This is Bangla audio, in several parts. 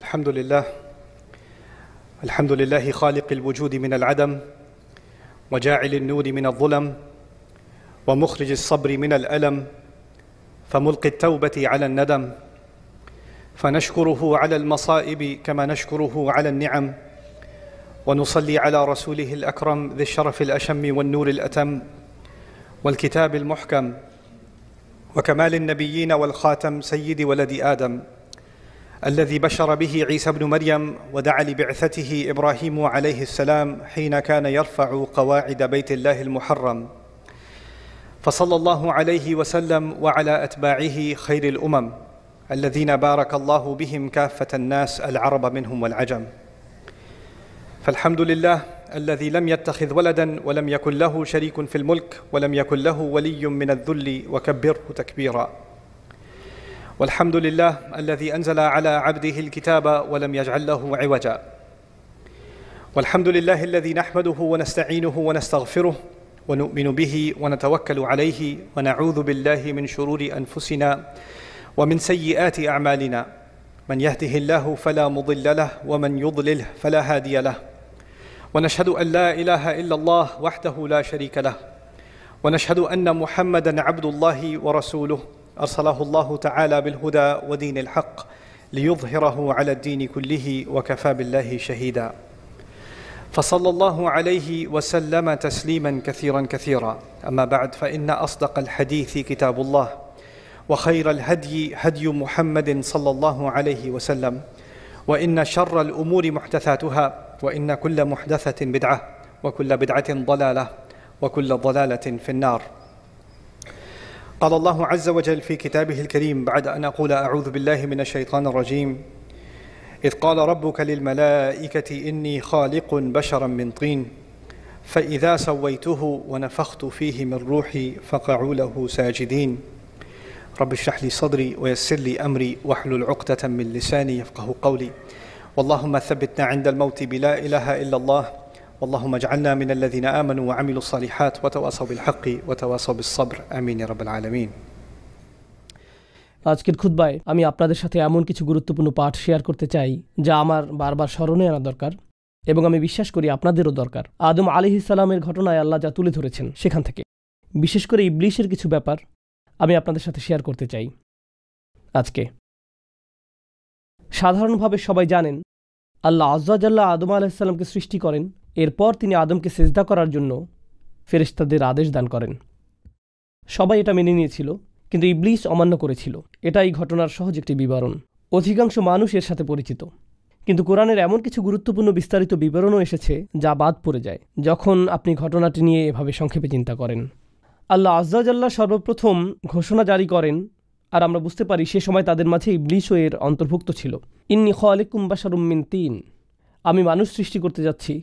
الحمد لله خالق الوجود من العدم وجاعل النور من الظلم ومخرج الصبر من الألم فملقي التوبة على الندم فنشكره على المصائب كما نشكره على النعم ونصلي على رسوله الأكرم ذي الشرف الأشم والنور الأتم والكتاب المحكم وكمال النبيين والخاتم سيد ولد آدم الذي بشر به عيسى بن مريم ودعا لبعثته إبراهيم عليه السلام حين كان يرفع قواعد بيت الله المحرم، فصلى الله عليه وسلم وعلى أتباعه خير الأمم الذين بارك الله بهم كافة الناس العرب منهم والعجم. فالحمد لله الذي لم يتخذ ولدا ولم يكن له شريك في الملك ولم يكن له ولي من الذل وكبره تكبيرا. والحمد لله الذي أنزل على عبده الكتاب ولم يجعل له عوجا. والحمد لله الذي نحمده ونستعينه ونستغفره ونؤمن به ونتوكل عليه ونعوذ بالله من شرور أنفسنا ومن سيئات أعمالنا، من يهده الله فلا مضل له ومن يضلله فلا هادي له. ونشهد أن لا إله إلا الله وحده لا شريك له، ونشهد أن محمدًا عبد الله ورسوله أرسله الله تعالى بالهدى ودين الحق ليظهره على الدين كله وكفى بالله شهيدا. فصلى الله عليه وسلم تسليما كثيرا كثيرا. أما بعد، فإن أصدق الحديث كتاب الله، وخير الهدي هدي محمد صلى الله عليه وسلم، وإن شر الأمور محدثاتها، وإن كل محدثة بدعة، وكل بدعة ضلالة، وكل ضلالة في النار. قال الله عز وجل في كتابه الكريم بعد أن أقول أعوذ بالله من الشيطان الرجيم: إذ قال ربك للملائكة إني خالق بشرا من طين فإذا سويته ونفخت فيه من روحي فقعوا له ساجدين. رب اشرح لي صدري ويسر لي أمري واحلل عقدة من لساني يفقه قولي. واللهم ثبتنا عند الموت بلا إله إلا الله، واللهم اجعلنا من الذين آمنوا وعملوا الصالحات وتواصوا بالحق وتواصوا بالصبر آمين يا رب العالمين। আজকের খুতবায় আমি আপনাদের সাথে এমন কিছু গুরুত্বপূর্ণ পাঠ শেয়ার করতে চাই যা আমার বারবার স্মরণে আনা দরকার এবং আমি বিশ্বাস করি আপনাদেরও দরকার। আদম আলাইহিস সালামের ঘটনায় আল্লাহ যা তুলে ধরেছেন সেখান থেকে বিশেষ করে ইবলিসের কিছু ব্যাপার আমি আপনাদের সাথে শেয়ার করতে চাই আজকে। সাধারণভাবে সবাই জানেন আল্লাহ আযজা জাল্লা আদম আলাইহিস সালামকে সৃষ্টি করেন, এরপর তিনি আদমকে সিজদা করার জন্য ফেরেশতাদের আদেশ দান করেন। সবাই এটা মেনে নিয়েছিল, কিন্তু ইবলিস অমান্য করেছিল। এটা এই ঘটনার সহজ একটি বিবরণ। অধিকাংশ মানুষ এর সাথে পরিচিত, কিন্তু কোরআনের এমন কিছু গুরুত্বপূর্ণ বিস্তারিত বিবরণও এসেছে যা বাদ পড়ে যায় যখন আপনি ঘটনাটি নিয়ে এভাবে সংক্ষেপে চিন্তা করেন। আল্লাহ আযজা জাল্লা সর্বপ্রথম ঘোষণা জারি করেন, আর আমরা বুঝতে পারি সে সময় তাদের মাঝে ইবলিসও এর অন্তর্ভুক্ত ছিল। ইন্নী খালিকুম বাশারুম মিন তিন, আমি মানুষ সৃষ্টি করতে যাচ্ছি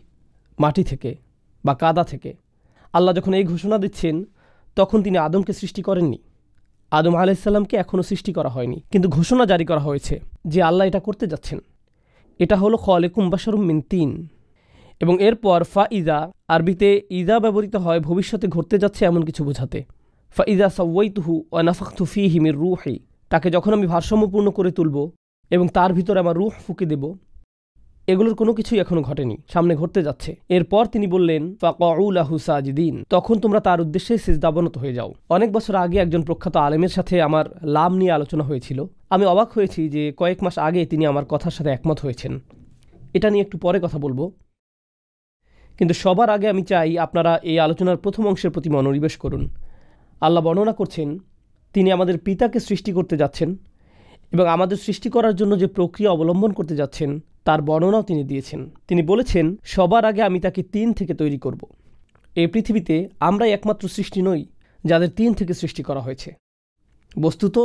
মাটি থেকে বা কাদা থেকে। আল্লাহ যখন এই ঘোষণা দিচ্ছেন তখন তিনি আদমকে সৃষ্টি করেননি। আদম আলাইহিস সালামকে এখনও সৃষ্টি করা হয়নি, কিন্তু ঘোষণা জারি করা হয়েছে যে আল্লাহ এটা করতে যাচ্ছেন। এটা হলো খালিকুম বাশারুম মিন তিন। এবং এরপর ফাইজা, আরবিতে ইজা ব্যবহৃত হয় ভবিষ্যতে ঘটতে যাচ্ছে এমন কিছু বোঝাতে। ফাইজা সাওয়াইতুহু ওয়া নাফাখতু ফীহি মির রূহি, তাকে যখন আমি ভারসাম্যপূর্ণ করে তুলব এবং তার ভিতরে আমার রূহ ফুঁকে দেব। এগুলোর কোনো কিছুই এখনো ঘটেনি, সামনে ঘটতে যাচ্ছে। এরপর তিনি বললেন ফাকউ লাহু সাজিদিন, তখন তোমরা তার উদ্দেশ্যে সিজদাবনত হয়ে যাও। অনেক বছর আগে একজন প্রখ্যাত আলেমের সাথে আমার লাম নিয়ে আলোচনা হয়েছিল। আমি অবাক হয়েছি যে কয়েক মাস আগে তিনি আমার কথার সাথে একমত হয়েছেন। এটা নিয়ে একটু পরে কথা বলবো, কিন্তু সবার আগে আমি চাই আপনারা এই আলোচনার প্রথম অংশের প্রতি মনোনিবেশ করুন। আল্লাহ বর্ণনা করছেন তিনি আমাদের পিতাকে সৃষ্টি করতে যাচ্ছেন এবং আমাদের সৃষ্টি করার জন্য যে প্রক্রিয়া অবলম্বন করতে যাচ্ছেন তার বর্ণনাও তিনি দিয়েছেন। তিনি বলেছেন সবার আগে আমি তাকে তিন থেকে তৈরি করব। এই পৃথিবীতে আমরাই একমাত্র সৃষ্টি নই যাদের তিন থেকে সৃষ্টি করা হয়েছে। বস্তুত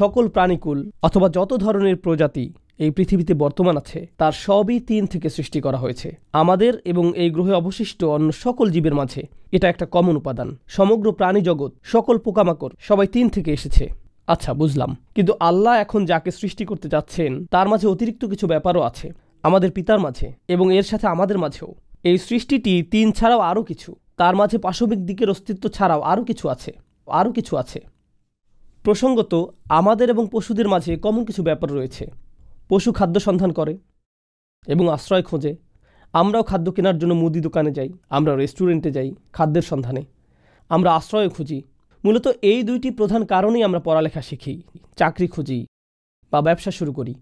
সকল প্রাণীকুল অথবা যত ধরনের প্রজাতি এই পৃথিবীতে বর্তমান আছে তার সবই তিন থেকে সৃষ্টি করা হয়েছে। আমাদের এবং এই গ্রহে অবশিষ্ট অন্য সকল জীবের মাঝে এটা একটা কমন উপাদান। সমগ্র প্রাণী জগৎ, সকল পোকামাকড় সবাই তিন থেকে এসেছে। আচ্ছা, বুঝলাম, কিন্তু আল্লাহ এখন যাকে সৃষ্টি করতে যাচ্ছেন তার মাঝে অতিরিক্ত কিছু ব্যাপারও আছে আমাদের পিতার মাঝে এবং এর সাথে আমাদের মাঝেও। এই সৃষ্টিটি তিন ছাড়াও আরও কিছু, তার মাঝে পাশবিক দিকের অস্তিত্ব ছাড়াও আরও কিছু আছে। প্রসঙ্গত আমাদের এবং পশুদের মাঝে কমন কিছু ব্যাপার রয়েছে। পশু খাদ্য সন্ধান করে, এবং আশ্রয় খোঁজে। আমরাও খাদ্য কেনার জন্য মুদি দোকানে যাই, আমরা রেস্টুরেন্টে যাই খাদ্যের সন্ধানে, আমরা আশ্রয় খুঁজি। মূলত এই দুইটি প্রধান কারণেই আমরা পড়ালেখা শিখি, চাকরি খুঁজি বা ব্যবসা শুরু করি।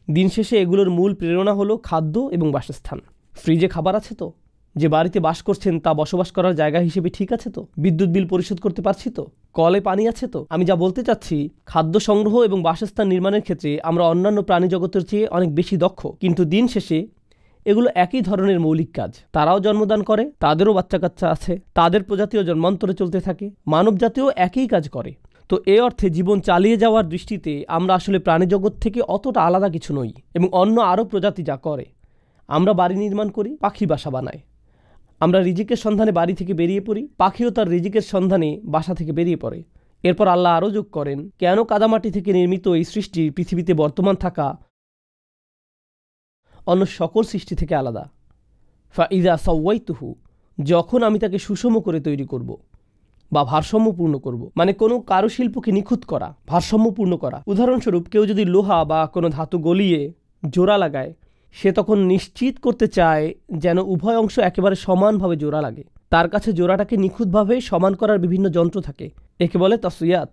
দিন শেষে এগুলোর মূল প্রেরণা হলো খাদ্য এবং বাসস্থান। ফ্রিজে খাবার আছে তো? যে বাড়িতে বাস করছেন তা বসবাস করার জায়গা হিসেবে ঠিক আছে তো? বিদ্যুৎ বিল পরিশোধ করতে পারছি তো? কলে পানি আছে তো? আমি যা বলতে চাচ্ছি, খাদ্য সংগ্রহ এবং বাসস্থান নির্মাণের ক্ষেত্রে আমরা অন্যান্য প্রাণী জগতের চেয়ে অনেক বেশি দক্ষ। কিন্তু দিন শেষে এগুলো একই ধরনের মৌলিক কাজ। তারাও জন্মদান করে, তাদেরও বাচ্চা কাচ্চা আছে, তাদের প্রজাতিও জন্মান্তরে চলতে থাকে, মানব জাতিও একই কাজ করে। তো এ অর্থে জীবন চালিয়ে যাওয়ার দৃষ্টিতে আমরা আসলে প্রাণী জগৎ থেকে অতটা আলাদা কিছু নই। এবং অন্য আরও প্রজাতি যা করে, আমরা বাড়ি নির্মাণ করি, পাখি বাসা বানায়। আমরা রিজিকের সন্ধানে বাড়ি থেকে বেরিয়ে পড়ি, পাখিও তার রিজিকের সন্ধানে বাসা থেকে বেরিয়ে পড়ে। এরপর আল্লাহ আরও যোগ করেন, কেন কাদামাটি থেকে নির্মিত এই সৃষ্টি পৃথিবীতে বর্তমান থাকা অন্য সকল সৃষ্টি থেকে আলাদা। ফাইজা সাওয়াইতুহু, যখন আমি তাকে সুষম করে তৈরি করব বা ভারসাম্যপূর্ণ করব, মানে কোনো কারুশিল্পকে নিখুঁত করা, ভারসাম্যপূর্ণ করা। উদাহরণস্বরূপ কেউ যদি লোহা বা কোনো ধাতু গলিয়ে জোড়া লাগায়, সে তখন নিশ্চিত করতে চায় যেন উভয় অংশ একেবারে সমানভাবে জোড়া লাগে। তার কাছে জোড়াটাকে নিখুঁতভাবে সমান করার বিভিন্ন যন্ত্র থাকে, একে বলে তাসইয়াত।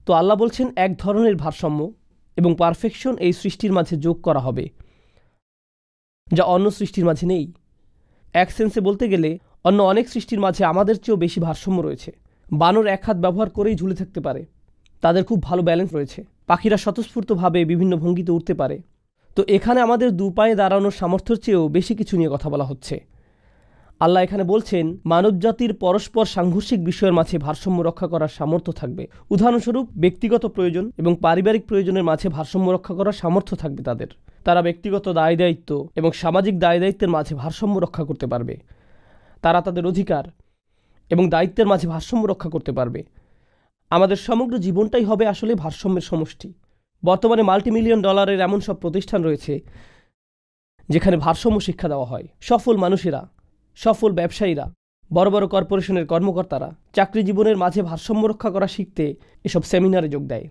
তো আল্লাহ বলছেন এক ধরনের ভারসাম্য এবং পারফেকশন এই সৃষ্টির মাঝে যোগ করা হবে, যা অন্য সৃষ্টির মাঝে নেই। এক সেন্সে বলতে গেলে অন্য অনেক সৃষ্টির মাঝে আমাদের চেয়েও বেশি ভারসাম্য রয়েছে। বানর এক হাত ব্যবহার করেই ঝুলে থাকতে পারে, তাদের খুব ভালো ব্যালেন্স রয়েছে। পাখিরা স্বতঃস্ফূর্তভাবে বিভিন্ন ভঙ্গিতে উঠতে পারে। তো এখানে আমাদের দু পায়ে দাঁড়ানোর সামর্থ্যের চেয়েও বেশি কিছু নিয়ে কথা বলা হচ্ছে। আল্লাহ এখানে বলছেন মানবজাতির পরস্পর সাংঘর্ষিক বিষয়ের মাঝে ভারসাম্য রক্ষা করার সামর্থ্য থাকবে। উদাহরণস্বরূপ ব্যক্তিগত প্রয়োজন এবং পারিবারিক প্রয়োজনের মাঝে ভারসাম্য রক্ষা করার সামর্থ্য থাকবে তাদের। তারা ব্যক্তিগত দায় দায়িত্ব এবং সামাজিক দায় দায়িত্বের মাঝে ভারসাম্য রক্ষা করতে পারবে। তারা তাদের অধিকার এবং দায়িত্বের মাঝে ভারসাম্য রক্ষা করতে পারবে। আমাদের সমগ্র জীবনটাই হবে আসলে ভারসাম্যের সমষ্টি। বর্তমানে $মাল্টি-মিলিয়ন এমন সব প্রতিষ্ঠান রয়েছে যেখানে ভারসাম্য শিক্ষা দেওয়া হয়। সফল মানুষেরা, সফল ব্যবসায়ীরা, বড় বড় কর্পোরেশনের কর্মকর্তারা চাকরি জীবনের মাঝে ভারসাম্য রক্ষা করা শিখতে এসব সেমিনারে যোগ দেয়,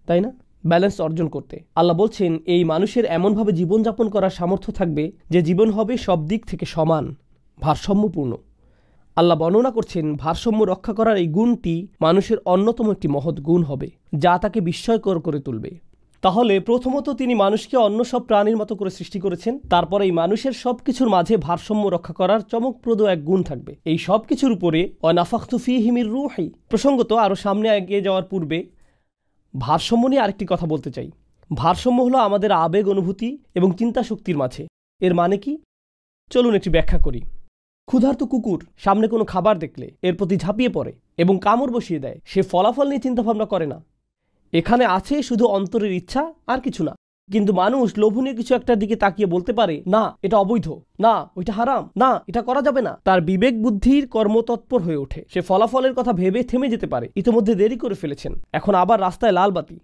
তাই না? ব্যালেন্স অর্জন করতে। আল্লাহ বলছেন এই মানুষের এমনভাবে জীবনযাপন করার সামর্থ্য থাকবে যে জীবন হবে সব দিক থেকে সমান, ভারসাম্যপূর্ণ। আল্লাহ বর্ণনা করছেন ভারসাম্য রক্ষা করার এই গুণটি মানুষের অন্যতম একটি মহৎ গুণ হবে, যা তাকে বিস্ময়কর করে তুলবে। তাহলে প্রথমত তিনি মানুষকে অন্য সব প্রাণীর মতো করে সৃষ্টি করেছেন। তারপরে এই মানুষের সব কিছুর মাঝে ভারসাম্য রক্ষা করার চমকপ্রদ এক গুণ থাকবে। এই সব কিছুর উপরে ওয়ানাফাখতু ফীহি মির রূহি। প্রসঙ্গত আরও সামনে এগিয়ে যাওয়ার পূর্বে ভারসাম্য নিয়ে আরেকটি কথা বলতে চাই। ভারসাম্য হলো আমাদের আবেগ, অনুভূতি এবং চিন্তা শক্তির মাঝে। এর মানে কি? চলুন একটি ব্যাখ্যা করি। ক্ষুধার্ত কুকুর সামনে কোনো খাবার দেখলে এর প্রতি ঝাঁপিয়ে পড়ে এবং কামড় বসিয়ে দেয়। সে ফলাফল নিয়ে চিন্তাভাবনা করে না। এখানে আছে শুধু অন্তরের ইচ্ছা, আর কিছু না। কিন্তু মানুষ লোভনীয় কিছু একটার দিকে তাকিয়ে বলতে পারে, না এটা অবৈধ, না ওইটা হারাম, না এটা করা যাবে না। তার বিবেক বুদ্ধির কর্মতৎপর হয়ে ওঠে। সে ফলাফলের কথা ভেবে থেমে যেতে পারে, ইতিমধ্যে দেরি করে ফেলেছেন, এখন আবার রাস্তায় লাল বাতি।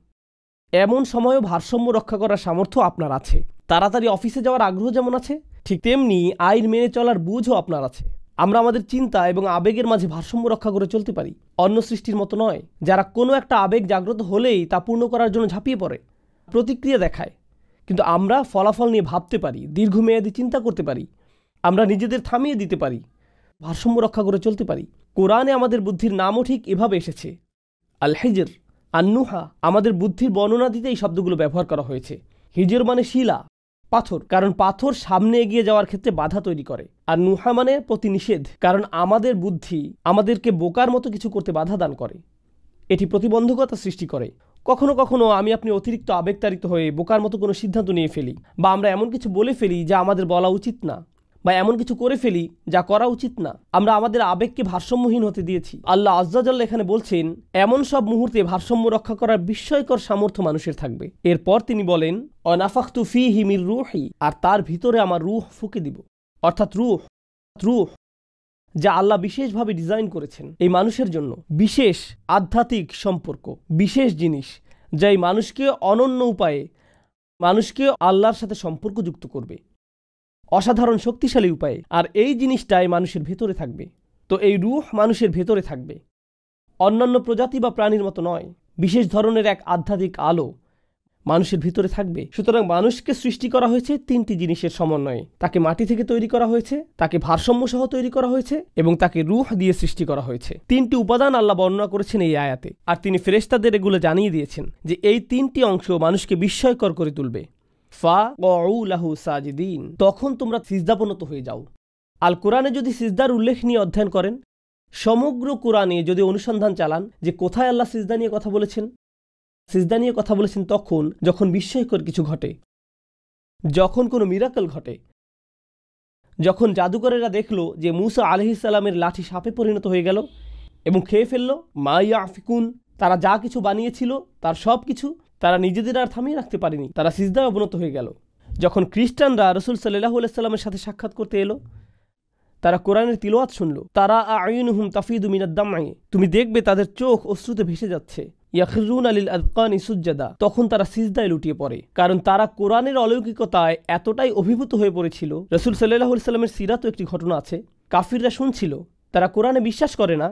এমন সময়ও ভারসাম্য রক্ষা করার সামর্থ্য আপনার আছে। তাড়াতাড়ি অফিসে যাওয়ার আগ্রহ যেমন আছে, ঠিক তেমনি আইন মেনে চলার বুঝও আপনার আছে। আমরা আমাদের চিন্তা এবং আবেগের মাঝে ভারসাম্য রক্ষা করে চলতে পারি, অন্য সৃষ্টির মতো নয় যারা কোনো একটা আবেগ জাগ্রত হলেই তা পূর্ণ করার জন্য ঝাঁপিয়ে পড়ে, প্রতিক্রিয়া দেখায়। কিন্তু আমরা ফলাফল নিয়ে ভাবতে পারি, দীর্ঘমেয়াদী চিন্তা করতে পারি, আমরা নিজেদের থামিয়ে দিতে পারি, ভারসাম্য রক্ষা করে চলতে পারি। কোরআনে আমাদের বুদ্ধির নামও ঠিক এভাবে এসেছে, আল হিজর, আন্নুহা। আমাদের বুদ্ধির বর্ণনা দিতে এই শব্দগুলো ব্যবহার করা হয়েছে। হিজর মানে শিলা, পাথর, কারণ পাথর সামনে এগিয়ে যাওয়ার ক্ষেত্রে বাধা তৈরি করে। আর নুহা মানে প্রতিনিষেধ, কারণ আমাদের বুদ্ধি আমাদেরকে বোকার মতো কিছু করতে বাধা দান করে, এটি প্রতিবন্ধকতা সৃষ্টি করে। কখনো কখনো আমি আপনি অতিরিক্ত আবেগতাড়িত হয়ে বোকার মতো কোনো সিদ্ধান্ত নিয়ে ফেলি, বা আমরা এমন কিছু বলে ফেলি যা আমাদের বলা উচিত না, বা এমন কিছু করে ফেলি যা করা উচিত না। আমরা আমাদের আবেগকে ভারসাম্যহীন হতে দিয়েছি। আল্লাহ আজ্জা জাল্লা এখানে বলছেন এমন সব মুহূর্তে ভারসাম্য রক্ষা করার বিস্ময়কর সামর্থ্য মানুষের থাকবে। এরপর তিনি বলেন ওয়ানাফাখতু ফীহি মির রূহি, আর তার ভিতরে আমার রূহ ফুঁকে দিব। অর্থাৎ রূহ যা আল্লাহ বিশেষভাবে ডিজাইন করেছেন এই মানুষের জন্য, বিশেষ আধ্যাত্মিক সম্পর্ক, বিশেষ জিনিস যা এই মানুষকে অনন্য উপায়ে মানুষকে আল্লাহর সাথে সম্পর্কযুক্ত করবে, অসাধারণ শক্তিশালী উপায়ে। আর এই জিনিসটাই মানুষের ভেতরে থাকবে। তো এই রূহ মানুষের ভেতরে থাকবে, অন্যান্য প্রজাতি বা প্রাণীর মতো নয়। বিশেষ ধরনের এক আধ্যাত্মিক আলো মানুষের ভিতরে থাকবে। সুতরাং মানুষকে সৃষ্টি করা হয়েছে তিনটি জিনিসের সমন্বয়ে। তাকে মাটি থেকে তৈরি করা হয়েছে, তাকে ভারসাম্য সহ তৈরি করা হয়েছে এবং তাকে রূহ দিয়ে সৃষ্টি করা হয়েছে। তিনটি উপাদান আল্লাহ বর্ণনা করেছেন এই আয়াতে, আর তিনি ফেরেশতাদের এগুলো জানিয়ে দিয়েছেন যে এই তিনটি অংশ মানুষকে বিস্ময়কর করে তুলবে। ফাকউ লাহু সাজিদিন, তখন তোমরা সিজদাবনত হয়ে যাও। আল কোরআনে যদি সিজদার উল্লেখ নিয়ে অধ্যয়ন করেন, সমগ্র কোরআনে যদি অনুসন্ধান চালান যে কোথায় আল্লাহ সিজদা নিয়ে কথা বলেছেন, সিজদা নিয়ে কথা বলেছেন তখন যখন বিস্ময়কর কিছু ঘটে, যখন কোনো মিরাকল ঘটে, যখন জাদুকরেরা দেখল যে মূসা আলাইহিস সালামের লাঠি সাপে পরিণত হয়ে গেল এবং খেয়ে ফেলল। মা ইয়াফিকুন, তারা যা কিছু বানিয়েছিল তার সব কিছু তারা নিজেদের আর থামিয়ে রাখতে পারেনি, তারা সিজদায় অবনত হয়ে গেল। যখন খ্রিস্টানরা রাসূল সাল্লাল্লাহু আলাইহি সাল্লামের সাথে সাক্ষাৎ করতে এলো, তারা কোরআনের তিলাওয়াত শুনল। তারা আয়ুনুহুম তাফিদু মিনাদ দামঈ, তুমি দেখবে তাদের চোখ অশ্রুতে ভেসে যাচ্ছে। ইয়াখিরুনা লিল আযকানি সুজদা, তখন তারা সিজদায় লুটিয়ে পড়ে, কারণ তারা কোরআনের অলৌকিকতায় এতটাই অভিভূত হয়ে পড়েছিল। রাসূল সাল্লাল্লাহু আলাইহি সাল্লামের সিরাতও একটি ঘটনা আছে। কাফিররা শুনছিল, তারা কোরআনে বিশ্বাস করে না,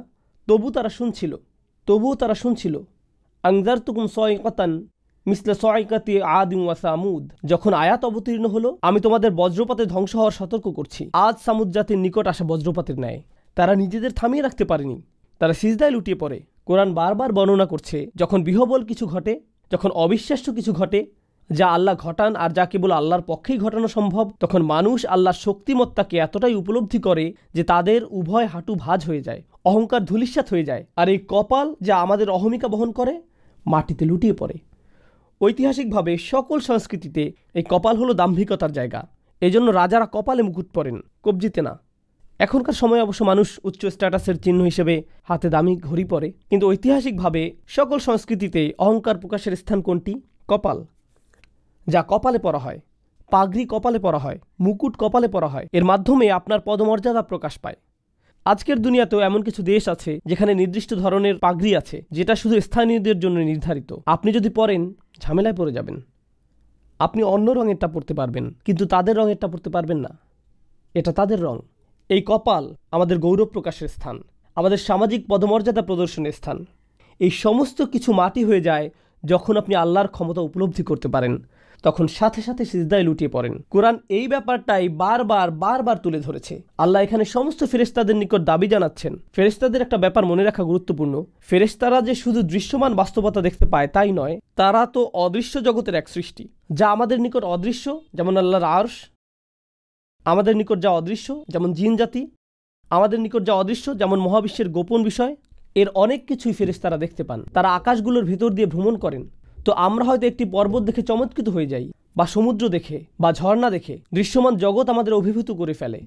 তবুও তারা শুনছিল। আনজারতুকুম সাইকাতান মিসলা সাইকাতি আদিম ওয়া সামুদ, যখন আয়াত অবতীর্ণ হলো, আমি তোমাদের বজ্রপাতে ধ্বংস হওয়ার সতর্ক করছি, আদ সামুদ জাতির নিকট আসা বজ্রপাতের ন্যায়। তারা নিজেদের থামিয়ে রাখতে পারেনি, তারা সিজদায় লুটিয়ে পড়ে। কোরআন বারবার বর্ণনা করছে যখন বিহবল কিছু ঘটে, যখন অবিশ্বাস্য কিছু ঘটে যা আল্লাহ ঘটান আর যা কেবল আল্লাহর পক্ষেই ঘটানো সম্ভব, তখন মানুষ আল্লাহর শক্তিমত্তাকে এতটাই উপলব্ধি করে যে তাদের উভয় হাঁটু ভাঁজ হয়ে যায়, অহংকার ধূলিসাৎ হয়ে যায়, আর এই কপাল যা আমাদের অহমিকা বহন করে মাটিতে লুটিয়ে পড়ে। ঐতিহাসিকভাবে সকল সংস্কৃতিতে এই কপাল হলো দাম্ভিকতার জায়গা। এজন্য রাজারা কপালে মুকুট পরেন, কবজিতে না। এখনকার সময় অবশ্য মানুষ উচ্চ স্ট্যাটাসের চিহ্ন হিসেবে হাতে দামি ঘড়ি পরে, কিন্তু ঐতিহাসিকভাবে সকল সংস্কৃতিতে অহংকার প্রকাশের স্থান কোনটি? কপাল। যা কপালে পরা হয়, পাগড়ি কপালে পরা হয়, মুকুট কপালে পরা হয়, এর মাধ্যমে আপনার পদমর্যাদা প্রকাশ পায়। আজকের দুনিয়াতেও এমন কিছু দেশ আছে যেখানে নির্দিষ্ট ধরনের পাগড়ি আছে যেটা শুধু স্থানীয়দের জন্য নির্ধারিত। আপনি যদি পরেন ঝামেলায় পড়ে যাবেন। আপনি অন্য রঙেরটা পরতে পারবেন, কিন্তু তাদের রঙেরটা পরতে পারবেন না, এটা তাদের রং। এই কপাল আমাদের গৌরব প্রকাশের স্থান, আমাদের সামাজিক পদমর্যাদা প্রদর্শনের স্থান। এই সমস্ত কিছু মাটি হয়ে যায় যখন আপনি আল্লাহর ক্ষমতা উপলব্ধি করতে পারেন, তখন সাথে সাথে সিজদায় লুটিয়ে পড়েন। কোরআন এই ব্যাপারটাই বারবার তুলে ধরেছে। আল্লাহ এখানে সমস্ত ফেরেশতাদের নিকট দাবি জানাচ্ছেন। ফেরেশতাদের একটা ব্যাপার মনে রাখা গুরুত্বপূর্ণ, ফেরেশতারা যে শুধু দৃশ্যমান বাস্তবতা দেখতে পায় তাই নয়, তারা তো অদৃশ্য জগতের এক সৃষ্টি, যা আমাদের নিকট অদৃশ্য, যেমন আল্লাহর আরশ। আমাদের নিকট যা অদৃশ্য যেমন জিন জাতি, আমাদের নিকট যা অদৃশ্য যেমন মহাবিশ্বের গোপন বিষয়, এর অনেক কিছুই ফেরেশতারা দেখতে পান। তারা আকাশগুলোর ভিতর দিয়ে ভ্রমণ করেন। তো আমরা হয়তো একটি পর্বত দেখে চমৎকৃত হয়ে যাই, বা সমুদ্র দেখে, বা ঝর্ণা দেখে দৃশ্যমান জগৎ আমাদের অভিভূত করে ফেলে।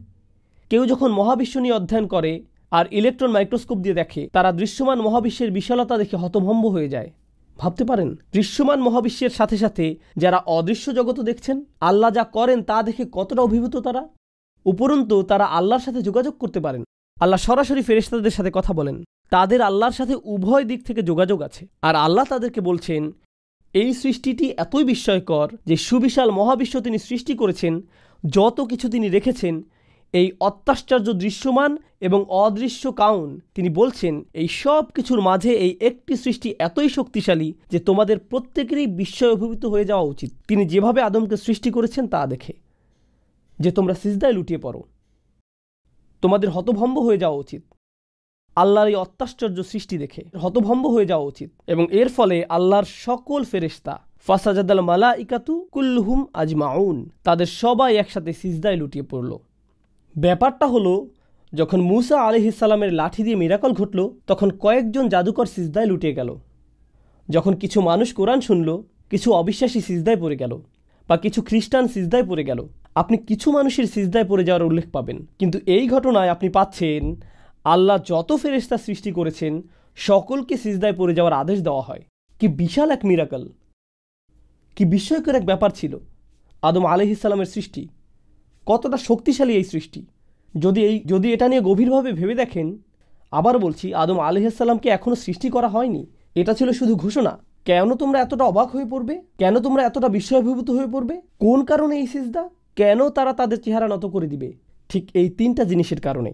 কেউ যখন মহাবিশ্ব নিয়ে অধ্যয়ন করে আর ইলেকট্রন মাইক্রোস্কোপ দিয়ে দেখে, তারা দৃশ্যমান মহাবিশ্বের বিশালতা দেখে হতভম্ব হয়ে যায়। ভাবতে পারেন, দৃশ্যমান মহাবিশ্বের সাথে সাথে যারা অদৃশ্য জগৎও দেখছেন, আল্লাহ যা করেন তা দেখে কতটা অভিভূত তারা। উপরন্তু তারা আল্লাহর সাথে যোগাযোগ করতে পারেন। আল্লাহ সরাসরি ফেরেশতাদের সাথে কথা বলেন, তাদের আল্লাহর সাথে উভয় দিক থেকে যোগাযোগ আছে। আর আল্লাহ তাদেরকে বলছেন, এই সৃষ্টিটি এতই বিস্ময়কর যে সুবিশাল মহাবিশ্ব তিনি সৃষ্টি করেছেন, যত কিছু তিনি রেখেছেন, এই অত্যাশ্চর্য দৃশ্যমান এবং অদৃশ্য কাউন, তিনি বলছেন এই সব কিছুর মাঝে এই একটি সৃষ্টি এতই শক্তিশালী যে তোমাদের প্রত্যেকেরই বিস্ময় অভিভূত হয়ে যাওয়া উচিত তিনি যেভাবে আদমকে সৃষ্টি করেছেন তা দেখে, যে তোমরা সিজদায় লুটিয়ে পড়ো। তোমাদের হতভম্ব হয়ে যাওয়া উচিত আল্লাহর এই অত্যাশ্চর্য সৃষ্টি দেখে, হতভম্ব হয়ে যাওয়া উচিত। এবং এর ফলে আল্লাহর সকল ফেরেশতা ফাসাজাদাল মালাইকাতু কুল্লুহুম আজমাউন, তাদের সবাই একসাথে সিজদায় লুটিয়ে পড়ল। ব্যাপারটা হলো, যখন মূসা আলাইহিস সালামের লাঠি দিয়ে মিরাকল ঘটল, তখন কয়েকজন জাদুকর সিজদায় লুটিয়ে গেল। যখন কিছু মানুষ কোরআন শুনল, কিছু অবিশ্বাসী সিজদায় পড়ে গেল, বা কিছু খ্রিস্টান সিজদায় পড়ে গেল। আপনি কিছু মানুষের সিজদায় পড়ে যাওয়ার উল্লেখ পাবেন, কিন্তু এই ঘটনায় আপনি পাচ্ছেন আল্লাহ যত ফেরেশতা সৃষ্টি করেছেন সকলকে সিজদায় পড়ে যাওয়ার আদেশ দেওয়া হয়। কি বিশাল এক মিরাকল, কি বিস্ময়কর এক ব্যাপার ছিল আদম আলাইহিস সালামের সৃষ্টি। কতটা শক্তিশালী এই সৃষ্টি। যদি এটা নিয়ে গভীরভাবে ভেবে দেখেন, আবার বলছি, আদম আলাইহিস সালামকে এখনও সৃষ্টি করা হয়নি, এটা ছিল শুধু ঘোষণা। কেন তোমরা এতটা অবাক হয়ে পড়বে? কেন তোমরা এতটা বিস্ময়াভিভূত হয়ে পড়বে? কোন কারণে এই সিজদা? কেন তারা তাদের চেহারা নত করে দিবে? ঠিক এই তিনটা জিনিসের কারণে।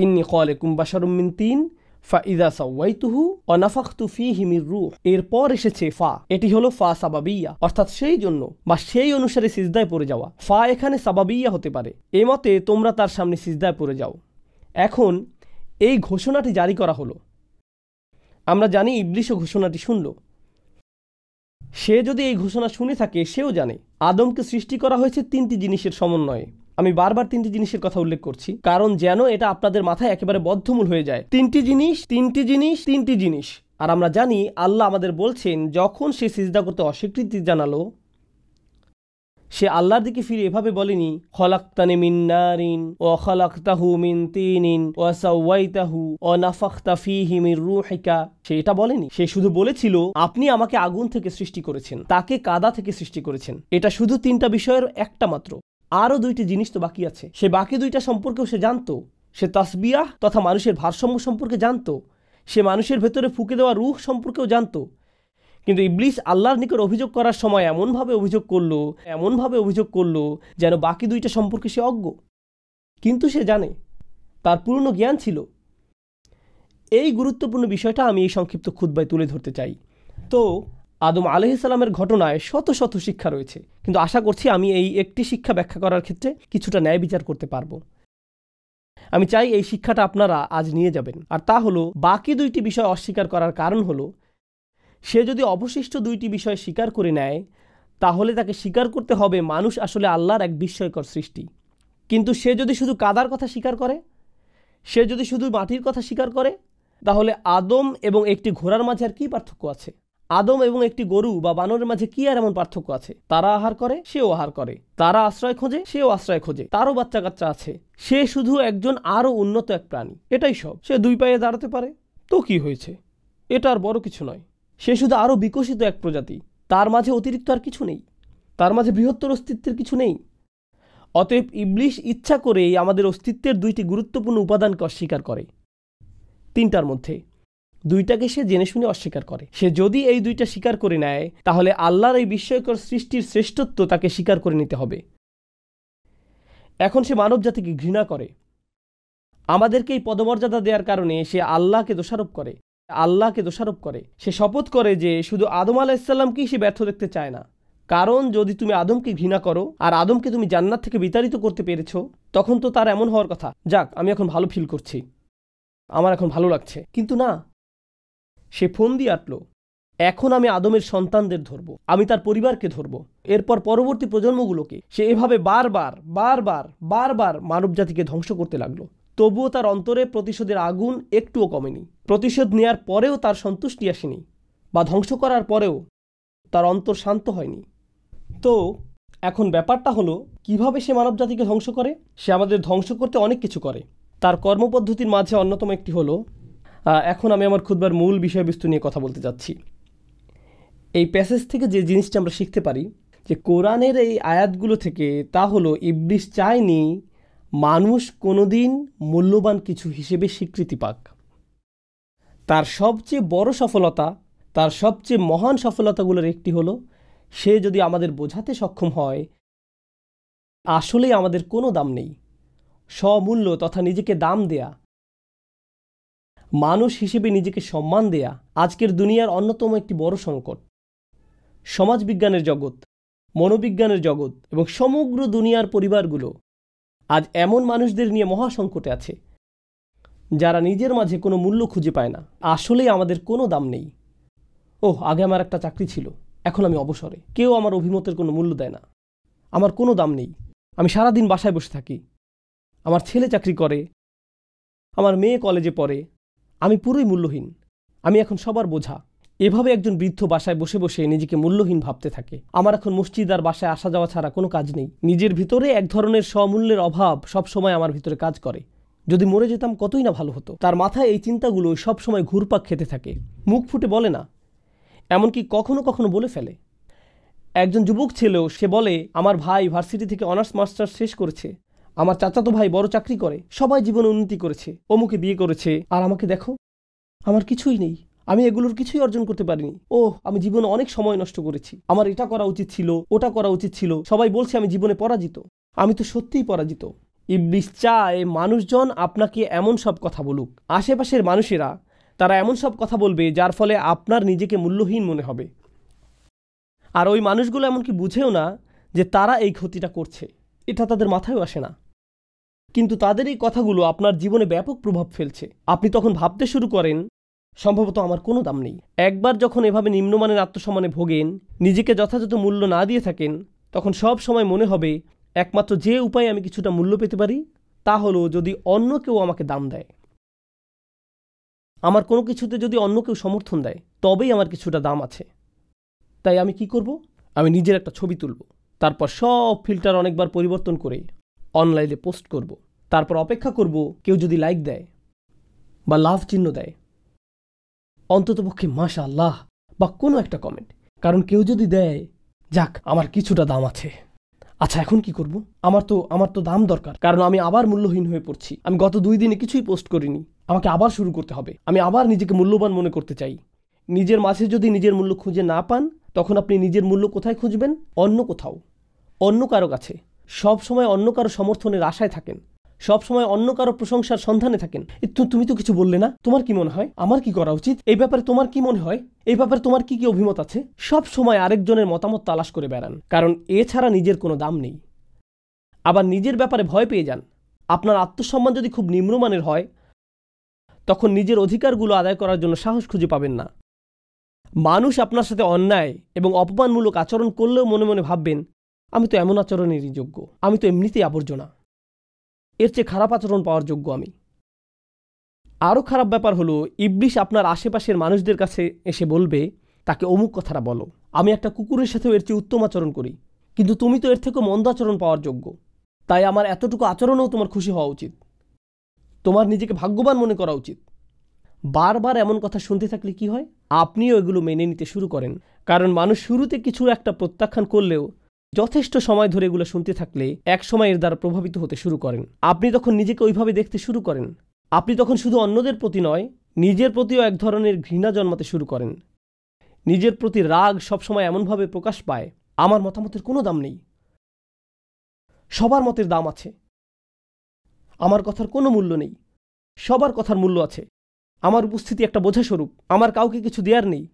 ইন্নী খালিকুম বাশারুম মিন তিন ফাইদা সাওয়াইতুহু ওয়া নাফাখতু ফীহি মির রূহ, এরপর এসেছে ফা, এটি হলো ফা সাবাবিয়া, অর্থাৎ সেই জন্য বা সেই অনুসারে সিজদায় পড়ে যাওয়া। ফা এখানে সাবাবিয়া হতে পারে। এ মতে তোমরা তার সামনে সিজদায় পড়ে যাও। এখন এই ঘোষণাটি জারি করা হলো। আমরা জানি ইবলিশও ঘোষণাটি শুনল। সে যদি এই ঘোষণা শুনে থাকে, সেও জানে আদমকে সৃষ্টি করা হয়েছে তিনটি জিনিসের সমন্বয়ে। আমি বারবার তিনটি জিনিসের কথা উল্লেখ করছি, কারণ যেন এটা আপনাদের মাথায় একেবারে বদ্ধমূল হয়ে যায়। তিনটি জিনিস, তিনটি জিনিস, তিনটি জিনিস। আর আমরা জানি আল্লাহ আমাদের বলছেন, যখন সে সিজদা করতে অস্বীকৃতি জানালো, সে আল্লাহর দিকে ফিরে এভাবে বলেনি, খলাকতানি মিন নারিন ওয়া খলাকতাহু মিন তিনিন ওয়া সাওয়াইতাহু ওয়া নাফাখতা ফীহি মির রূহিকা। সে এটা বলেনি। সে শুধু বলেছিল, আপনি আমাকে আগুন থেকে সৃষ্টি করেছেন, তাকে কাদা থেকে সৃষ্টি করেছেন। এটা শুধু তিনটা বিষয়ের একটা মাত্র। আরও দুইটি জিনিস তো বাকি আছে। সে বাকি দুইটা সম্পর্কেও সে জানতো। সে তাসবিয়াহ তথা মানুষের ভারসাম্য সম্পর্কে জানতো। সে মানুষের ভেতরে ফুঁকে দেওয়া রূহ সম্পর্কেও জানতো। কিন্তু ইবলিস আল্লাহর নিকট অভিযোগ করার সময় এমনভাবে অভিযোগ করলো যেন বাকি দুইটা সম্পর্কে সে অজ্ঞ। কিন্তু সে জানে, তার পূর্ণ জ্ঞান ছিল। এই গুরুত্বপূর্ণ বিষয়টা আমি এই সংক্ষিপ্ত খুতবায় তুলে ধরতে চাই। তো আদম আলাইহিস সালামের ঘটনায় শত শত শিক্ষা রয়েছে, কিন্তু আশা করছি আমি এই একটি শিক্ষা ব্যাখ্যা করার ক্ষেত্রে কিছুটা ন্যায় বিচার করতে পারবো। আমি চাই এই শিক্ষাটা আপনারা আজ নিয়ে যাবেন। আর তা হলো, বাকি দুইটি বিষয় অস্বীকার করার কারণ হলো, সে যদি অবশিষ্ট দুইটি বিষয় স্বীকার করে নেয়, তাহলে তাকে স্বীকার করতে হবে মানুষ আসলে আল্লাহর এক বিস্ময়কর সৃষ্টি। কিন্তু সে যদি শুধু কাদার কথা স্বীকার করে, সে যদি শুধু মাটির কথা স্বীকার করে, তাহলে আদম এবং একটি ঘোড়ার মাঝে আর কী পার্থক্য আছে? আদম এবং একটি গরু বা বানরের মাঝে কি আর এমন পার্থক্য আছে? তারা আহার করে, সেও আহার করে। তারা আশ্রয় খোঁজে, সেও আশ্রয় খোঁজে। তারও বাচ্চা কাচ্চা আছে। সে শুধু একজন আরও উন্নত এক প্রাণী, এটাই সব। সে দুই পায়ে দাঁড়াতে পারে, তো কি হয়েছে? এটা আর বড় কিছু নয়। সে শুধু আরও বিকশিত এক প্রজাতি। তার মাঝে অতিরিক্ত আর কিছু নেই। তার মাঝে বৃহত্তর অস্তিত্বের কিছু নেই। অতএব ইবলিশ ইচ্ছা করেই আমাদের অস্তিত্বের দুইটি গুরুত্বপূর্ণ উপাদানকে অস্বীকার করে। তিনটার মধ্যে দুইটাকে সে জেনে শুনে অস্বীকার করে। সে যদি এই দুইটা স্বীকার করে নেয়, তাহলে আল্লাহর এই বিস্ময়কর সৃষ্টির শ্রেষ্ঠত্ব তাকে স্বীকার করে নিতে হবে। এখন সে মানব জাতিকে ঘৃণা করে। আমাদেরকে এই পদমর্যাদা দেওয়ার কারণে সে আল্লাহকে দোষারোপ করে। সে শপথ করে যে শুধু আদম আলাইহিস সালামকেই সে ব্যর্থ দেখতে চায় না। কারণ যদি তুমি আদমকে ঘৃণা করো আর আদমকে তুমি জান্নাত থেকে বিতাড়িত করতে পেরেছ, তখন তো তার এমন হওয়ার কথা, যাক আমি এখন ভালো ফিল করছি, আমার এখন ভালো লাগছে। কিন্তু না, সে ফন্দি আটল। এখন আমি আদমের সন্তানদের ধরব, আমি তার পরিবারকে ধরব, এরপর পরবর্তী প্রজন্মগুলোকে। সে এভাবে বারবার মানব জাতিকে ধ্বংস করতে লাগলো। তবুও তার অন্তরে প্রতিশোধের আগুন একটুও কমেনি। প্রতিশোধ নেয়ার পরেও তার সন্তুষ্টি আসেনি, বা ধ্বংস করার পরেও তার অন্তর শান্ত হয়নি। তো এখন ব্যাপারটা হলো, কিভাবে সে মানব জাতিকে ধ্বংস করে? সে আমাদের ধ্বংস করতে অনেক কিছু করে। তার কর্মপদ্ধতির মাঝে অন্যতম একটি হলো, এখন আমি আমার খুতবার মূল বিষয়বস্তু নিয়ে কথা বলতে যাচ্ছি। এই প্যাসেজ থেকে যে জিনিসটা আমরা শিখতে পারি, যে কোরআনের এই আয়াতগুলো থেকে, তা হলো ইবলিশ চায়নি মানুষ কোনোদিন মূল্যবান কিছু হিসেবে স্বীকৃতি পাক। তার সবচেয়ে বড় সফলতা, তার সবচেয়ে মহান সফলতাগুলোর একটি হলো, সে যদি আমাদের বোঝাতে সক্ষম হয় আসলেই আমাদের কোনো দাম নেই। স্বমূল্য তথা নিজেকে দাম দেয়া, মানুষ হিসেবে নিজেকে সম্মান দেয়া আজকের দুনিয়ার অন্যতম একটি বড় সংকট। সমাজবিজ্ঞানের জগৎ, মনোবিজ্ঞানের জগৎ এবং সমগ্র দুনিয়ার পরিবারগুলো আজ এমন মানুষদের নিয়ে মহাসংকটে আছে, যারা নিজের মাঝে কোনো মূল্য খুঁজে পায় না। আসলেই আমাদের কোনো দাম নেই। আগে আমার একটা চাকরি ছিল, এখন আমি অবসরে, কেউ আমার অভিমতের কোনো মূল্য দেয় না, আমার কোনো দাম নেই। আমি সারাদিন বাসায় বসে থাকি, আমার ছেলে চাকরি করে, আমার মেয়ে কলেজে পড়ে, আমি পুরোই মূল্যহীন, আমি এখন সবার বোঝা। এভাবে একজন বৃদ্ধ বাসায় বসে বসে নিজেকে মূল্যহীন ভাবতে থাকে। আমার এখন মসজিদ আর বাসায় আসা যাওয়া ছাড়া কোনো কাজ নেই। নিজের ভিতরে এক ধরনের স্বমূল্যের অভাব সব সময় আমার ভিতরে কাজ করে। যদি মরে যেতাম কতই না ভালো হতো। তার মাথায় এই চিন্তাগুলো সব সময় ঘুরপাক খেতে থাকে, মুখ ফুটে বলে না, এমনকি কখনো কখনো বলে ফেলে। একজন যুবক ছেলেও সে বলে, আমার ভাই ভার্সিটি থেকে অনার্স মাস্টার্স শেষ করেছে, আমার চাচাতো ভাই বড় চাকরি করে, সবাই জীবনে উন্নতি করেছে, অমুকে বিয়ে করেছে, আর আমাকে দেখো, আমার কিছুই নেই, আমি এগুলোর কিছুই অর্জন করতে পারিনি। আমি জীবনে অনেক সময় নষ্ট করেছি, আমার এটা করা উচিত ছিল, ওটা করা উচিত ছিল, সবাই বলছে আমি জীবনে পরাজিত, আমি তো সত্যিই পরাজিত। ইবলিশ চায় মানুষজন আপনাকে এমন সব কথা বলুক, আশেপাশের মানুষেরা তারা এমন সব কথা বলবে যার ফলে আপনার নিজেকে মূল্যহীন মনে হবে। আর ওই মানুষগুলো এমনকি বুঝেও না যে তারা এই ক্ষতিটা করছে, এটা তাদের মাথায়ও আসে না। কিন্তু তাদের এই কথাগুলো আপনার জীবনে ব্যাপক প্রভাব ফেলছে। আপনি তখন ভাবতে শুরু করেন, সম্ভবত আমার কোনো দাম নেই। একবার যখন এভাবে নিম্নমানের আত্মসম্মানে ভোগেন, নিজেকে যথাযথ মূল্য না দিয়ে থাকেন, তখন সব সময় মনে হবে একমাত্র যে উপায়ে আমি কিছুটা মূল্য পেতে পারি তা হলো যদি অন্য কেউ আমাকে দাম দেয়। আমার কোনো কিছুতে যদি অন্য কেউ সমর্থন দেয় তবেই আমার কিছুটা দাম আছে। তাই আমি কি করব? আমি নিজের একটা ছবি তুলব, তারপর সব ফিল্টার অনেকবার পরিবর্তন করে অনলাইনে পোস্ট করব, তারপর অপেক্ষা করব কেউ যদি লাইক দেয় বা লাভ চিহ্ন দেয়, অন্ততপক্ষে মাশাআল্লাহ বা কোনো একটা কমেন্ট। কারণ কেউ যদি দেয়, যাক আমার কিছুটা দাম আছে। আচ্ছা এখন কি করব? আমার তো দাম দরকার, কারণ আমি আবার মূল্যহীন হয়ে পড়ছি। আমি গত 2 দিনে কিছুই পোস্ট করিনি, আমাকে আবার শুরু করতে হবে। আমি আবার নিজেকে মূল্যবান মনে করতে চাই। নিজের মাঝে যদি নিজের মূল্য খুঁজে না পান, তখন আপনি নিজের মূল্য কোথায় খুঁজবেন? অন্য কোথাও, অন্য কারো কাছে। সব সময় অন্য কারো সমর্থনের আশায় থাকেন, সব সময় অন্য কারো প্রশংসার সন্ধানে থাকেন। তুমি তো কিছু বললে না, তোমার কি মনে হয় আমার কি করা উচিত? এই ব্যাপারে তোমার কি মনে হয়? এই ব্যাপারে তোমার কি কি অভিমত আছে? সব সময় আরেকজনের মতামত তালাশ করে বেড়ান, কারণ এছাড়া নিজের কোনো দাম নেই। আবার নিজের ব্যাপারে ভয় পেয়ে যান। আপনার আত্মসম্মান যদি খুব নিম্নমানের হয়, তখন নিজের অধিকারগুলো আদায় করার জন্য সাহস খুঁজে পাবেন না। মানুষ আপনার সাথে অন্যায় এবং অপমানমূলক আচরণ করলেও মনে মনে ভাববেন, আমি তো এমন আচরণেরই যোগ্য, আমি তো এমনিতেই আবর্জনা, এর চেয়ে খারাপ আচরণ পাওয়ার যোগ্য আমি। আরও খারাপ ব্যাপার হলো, ইবলিশ আপনার আশেপাশের মানুষদের কাছে এসে বলবে, তাকে অমুক কথাটা বলো, আমি একটা কুকুরের সাথেও এর চেয়ে উত্তম আচরণ করি, কিন্তু তুমি তো এর থেকেও মন্দ আচরণ পাওয়ার যোগ্য, তাই আমার এতটুকু আচরণেও তোমার খুশি হওয়া উচিত, তোমার নিজেকে ভাগ্যবান মনে করা উচিত। বারবার এমন কথা শুনতে থাকলে কি হয়? আপনিও এগুলো মেনে নিতে শুরু করেন, কারণ মানুষ শুরুতে কিছু একটা প্রত্যাখ্যান করলেও যথেষ্ট সময় ধরে এগুলো শুনতে থাকলে এক সময় এর দ্বারা প্রভাবিত হতে শুরু করেন। আপনি তখন নিজেকে ওইভাবে দেখতে শুরু করেন। আপনি তখন শুধু অন্যদের প্রতি নয়, নিজের প্রতিও এক ধরনের ঘৃণা জন্মাতে শুরু করেন। নিজের প্রতি রাগ সবসময় এমনভাবে প্রকাশ পায়, আমার মতামতের কোনো দাম নেই, সবার মতের দাম আছে, আমার কথার কোনো মূল্য নেই, সবার কথার মূল্য আছে, আমার উপস্থিতি একটা বোঝাস্বরূপ, আমার কাউকে কিছু দেওয়ার নেই।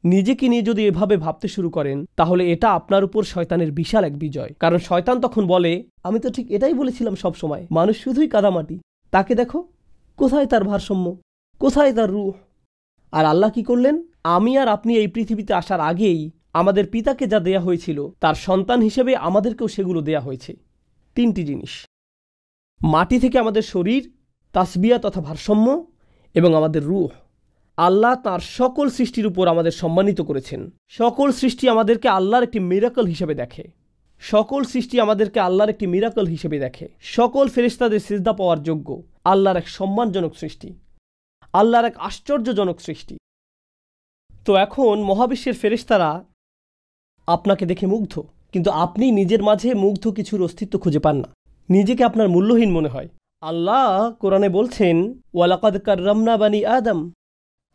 নিজেকে নিয়ে যদি এভাবে ভাবতে শুরু করেন, তাহলে এটা আপনার উপর শয়তানের বিশাল এক বিজয়। কারণ শয়তান তখন বলে, আমি তো ঠিক এটাই বলেছিলাম সব সময়, মানুষ শুধুই কাদামাটি, তাকে দেখো, কোথায় তার ভারসাম্য, কোথায় তার রূহ। আর আল্লাহ কি করলেন? আমি আর আপনি এই পৃথিবীতে আসার আগেই আমাদের পিতাকে যা দেয়া হয়েছিল, তার সন্তান হিসেবে আমাদেরকেও সেগুলো দেয়া হয়েছে। 3টি জিনিস: মাটি থেকে আমাদের শরীর, তাসবিয়া তথা ভারসাম্য, এবং আমাদের রূহ। আল্লাহ তাঁর সকল সৃষ্টির উপর আমাদের সম্মানিত করেছেন। সকল সৃষ্টি আমাদেরকে আল্লাহর একটি মিরাকল হিসেবে দেখে। সকল সৃষ্টি আমাদেরকে আল্লাহর একটি মিরাকল হিসেবে দেখে। সকল ফেরেশতাদের সিজদা পাওয়ার যোগ্য। আল্লাহর এক সম্মানজনক সৃষ্টি, আল্লাহর এক আশ্চর্যজনক সৃষ্টি। তো এখন মহাবিশ্বের ফেরেশতারা আপনাকে দেখে মুগ্ধ, কিন্তু আপনি নিজের মাঝে মুগ্ধ কিছুর অস্তিত্ব খুঁজে পান না। নিজেকে আপনার মূল্যহীন মনে হয়। আল্লাহ কোরআনে বলছেন, ওয়ালাকাদ কাররামনা বানি আদম,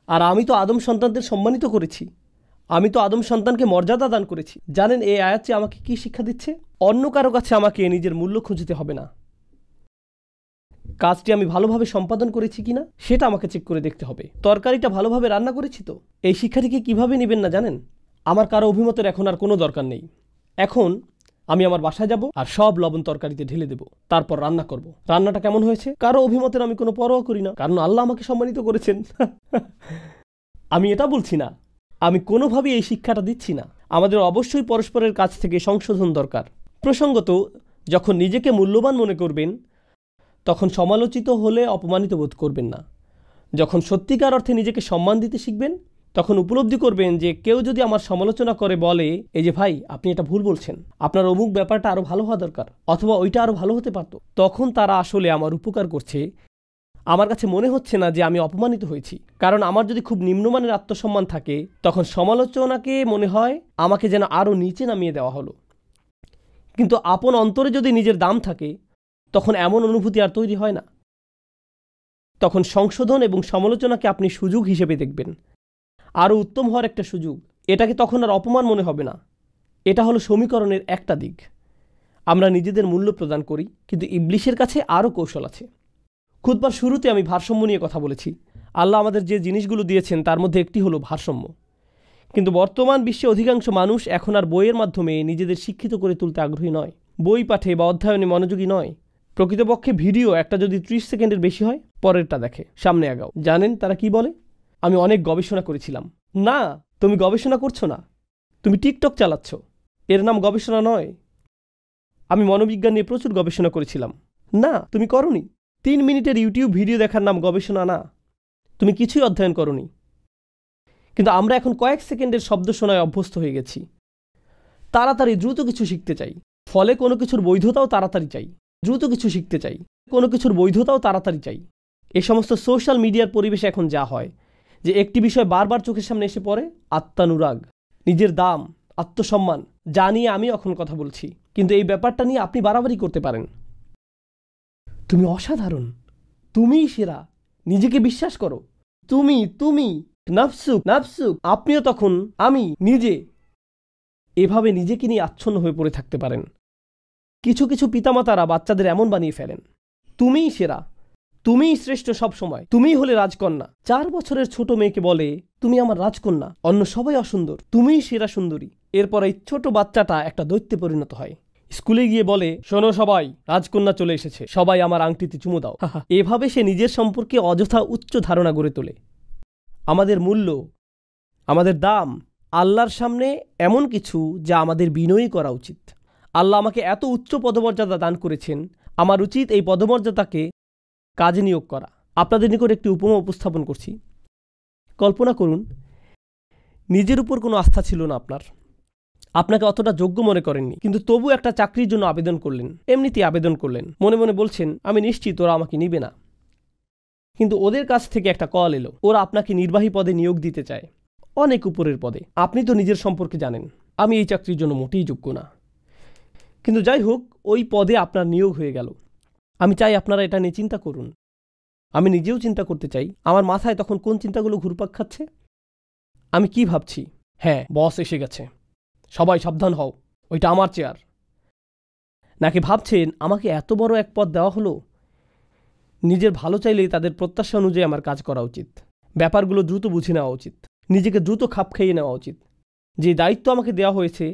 আর আমি তো আদম সন্তানদের সম্মানিত করেছি, আমি তো আদম সন্তানকে মর্যাদা দান করেছি। জানেন এই আয়াতটি আমাকে কি শিক্ষা দিচ্ছে? অন্য কারো কাছে আমাকে নিজের মূল্য খুঁজতে হবে না। কাজটি আমি ভালোভাবে সম্পাদন করেছি কিনা সেটা আমাকে চেক করে দেখতে হবে। তরকারিটা ভালোভাবে রান্না করেছি তো? এই শিক্ষাটিকে কিভাবে নেবেন না জানেন? আমার কারো অভিমতের এখন আর কোনো দরকার নেই। এখন আমি আমার বাসায় যাব আর সব লবণ তরকারিতে ঢেলে দেব, তারপর রান্না করব। রান্নাটা কেমন হয়েছে কারো অভিমতের আমি কোনো পরোয়া করি না, কারণ আল্লাহ আমাকে সম্মানিত করেছেন। আমি এটা বলছি না, আমি কোনোভাবেই এই শিক্ষাটা দিচ্ছি না। আমাদের অবশ্যই পরস্পরের কাছ থেকে সংশোধন দরকার। প্রসঙ্গত, যখন নিজেকে মূল্যবান মনে করবেন, তখন সমালোচিত হলে অপমানিত বোধ করবেন না। যখন সত্যিকার অর্থে নিজেকে সম্মান দিতে শিখবেন, তখন উপলব্ধি করবেন যে কেউ যদি আমার সমালোচনা করে বলে, এই যে ভাই আপনি এটা ভুল বলছেন, আপনার অমুক ব্যাপারটা আরও ভালো হওয়া দরকার, অথবা ওইটা আরও ভালো হতে পারত, তখন তারা আসলে আমার উপকার করছে। আমার কাছে মনে হচ্ছে না যে আমি অপমানিত হয়েছি। কারণ আমার যদি খুব নিম্নমানের আত্মসম্মান থাকে, তখন সমালোচনাকে মনে হয় আমাকে যেন আরও নিচে নামিয়ে দেওয়া হলো। কিন্তু আপন অন্তরে যদি নিজের দাম থাকে, তখন এমন অনুভূতি আর তৈরি হয় না। তখন সংশোধন এবং সমালোচনাকে আপনি সুযোগ হিসেবে দেখবেন, আরও উত্তম হওয়ার একটা সুযোগ। এটাকে তখন আর অপমান মনে হবে না। এটা হলো সমীকরণের একটা দিক। আমরা নিজেদের মূল্য প্রদান করি, কিন্তু ইবলিশের কাছে আরও কৌশল আছে। খুতবার শুরুতে আমি ভারসাম্য নিয়ে কথা বলেছি। আল্লাহ আমাদের যে জিনিসগুলো দিয়েছেন তার মধ্যে একটি হলো ভারসাম্য। কিন্তু বর্তমান বিশ্বে অধিকাংশ মানুষ এখন আর বইয়ের মাধ্যমে নিজেদের শিক্ষিত করে তুলতে আগ্রহী নয়, বই পাঠে বা অধ্যয়নে মনোযোগী নয়। প্রকৃতপক্ষে ভিডিও একটা যদি 30 সেকেন্ডের বেশি হয়, পরেরটা দেখে, সামনে আগাও। জানেন তারা কি বলে? আমি অনেক গবেষণা করেছিলাম। না, তুমি গবেষণা করছো না, তুমি টিকটক চালাচ্ছ। এর নাম গবেষণা নয়। আমি মনোবিজ্ঞান নিয়ে প্রচুর গবেষণা করেছিলাম। না, তুমি করনি। 3 মিনিটের ইউটিউব ভিডিও দেখার নাম গবেষণা না। তুমি কিছুই অধ্যয়ন করনি। কিন্তু আমরা এখন কয়েক সেকেন্ডের শব্দ শোনায় অভ্যস্ত হয়ে গেছি। তাড়াতাড়ি দ্রুত কিছু শিখতে চাই, ফলে কোনো কিছুর বৈধতাও তাড়াতাড়ি চাই। দ্রুত কিছু শিখতে চাই, কোনো কিছুর বৈধতাও তাড়াতাড়ি চাই। এই সমস্ত সোশ্যাল মিডিয়ার পরিবেশে এখন যা হয়, যে একটি বিষয় বারবার চোখের সামনে এসে পড়ে, আত্মানুরাগ, নিজের দাম, আত্মসম্মান, যা নিয়ে আমি এখন কথা বলছি। কিন্তু এই ব্যাপারটা নিয়ে আপনি বাড়াবাড়ি করতে পারেন। তুমি অসাধারণ, তুমিই সেরা, নিজেকে বিশ্বাস করো, তুমি তুমি নাফসুক নাফসুক। আপনিও তখন আমি নিজে, এভাবে নিজেকে নিয়ে আচ্ছন্ন হয়ে পড়ে থাকতে পারেন। কিছু কিছু পিতামাতারা বাচ্চাদের এমন বানিয়ে ফেলেন, তুমিই সেরা, তুমিই শ্রেষ্ঠ, সব সময় তুমিই হলে রাজকন্যা। 4 বছরের ছোট মেয়েকে বলে, তুমি আমার রাজকন্যা, অন্য সবাই অসুন্দর, তুমিই সেরা সুন্দরী। এরপর এই ছোট বাচ্চাটা একটা দৈত্যে পরিণত হয়। স্কুলে গিয়ে বলে, শোনো সবাই, রাজকন্যা চলে এসেছে, সবাই আমার আংটিতে চুমু দাও। এভাবে সে নিজের সম্পর্কে অযথা উচ্চ ধারণা গড়ে তোলে। আমাদের মূল্য, আমাদের দাম আল্লাহর সামনে এমন কিছু যা আমাদের বিনয়ী করা উচিত। আল্লাহ আমাকে এত উচ্চ পদমর্যাদা দান করেছেন, আমার উচিত এই পদমর্যাদাকে কাজে নিয়োগ করা। আপনাদের নিকট একটি উপমা উপস্থাপন করছি। কল্পনা করুন, নিজের উপর কোনো আস্থা ছিল না আপনার, আপনাকে অতটা যোগ্য মনে করেননি, কিন্তু তবু একটা চাকরির জন্য আবেদন করলেন। এমনিতেই আবেদন করলেন, মনে মনে বলছেন, আমি নিশ্চিত ওরা আমাকে নিবে না। কিন্তু ওদের কাছ থেকে একটা কল এলো, ওরা আপনাকে নির্বাহী পদে নিয়োগ দিতে চায়, অনেক উপরের পদে। আপনি তো নিজের সম্পর্কে জানেন, আমি এই চাকরির জন্য মোটেই যোগ্য না। কিন্তু যাই হোক, ওই পদে আপনার নিয়োগ হয়ে গেল। আমি চাই আপনারা এটা নিয়ে চিন্তা করুন। আমি নিজেও চিন্তা করতে চাই, আমার মাথায় তখন কোন চিন্তাগুলো ঘুরপাক খাচ্ছে। আমি কি ভাবছি? হ্যাঁ, বস এসে গেছে, সবাই সাবধান হও, ওইটা আমার চেয়ার। নাকি ভাবছেন, আমাকে এত বড় এক পদ দেওয়া হলো, নিজের ভালো চাইলেই তাদের প্রত্যাশা অনুযায়ী আমার কাজ করা উচিত, ব্যাপারগুলো দ্রুত বুঝে নেওয়া উচিত, নিজেকে দ্রুত খাপ খাইয়ে নেওয়া উচিত। যে দায়িত্ব আমাকে দেওয়া হয়েছে,